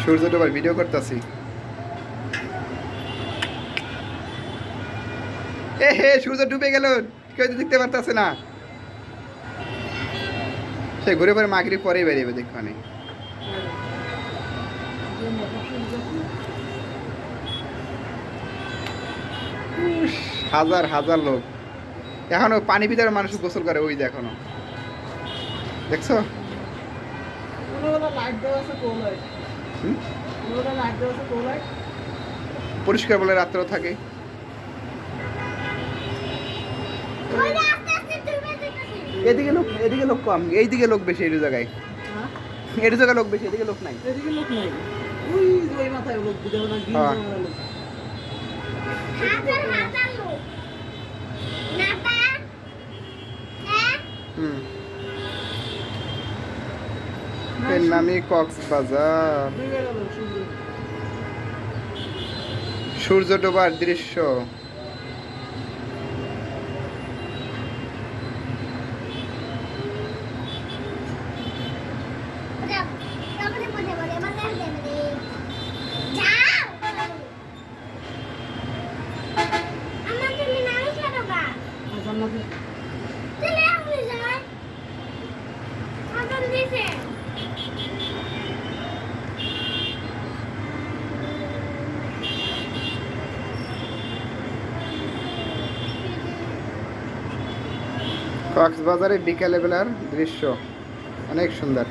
সূর্য ডোবার ভিডিও করতেছি। এ হে, সূর্য ডুবে গেল, কেউ তো দেখতে পারতেছে না। সে ঘুরে পরে মাগরিব পরেই বেরিয়েবে দেখবানি। উস, হাজার হাজার লোক এখনো পানি ভিতরে মানুষ গোসল করে, ওই যে এখনো দেখছো। হুম? পরিষ্কার বলে রাত্রেও থাকে। এদিকে লোক কম, এইদিকে লোক বেশি, এই জায়গায় এই জায়গায় লোক বেশি, এদিকে লোক নাই। হ্যাঁ। হুম। এর নামই কক্সবাজার। সূর্য ডোবার দৃশ্য। কক্সবাজারে বিকেলে বেলার দৃশ্য অনেক সুন্দর।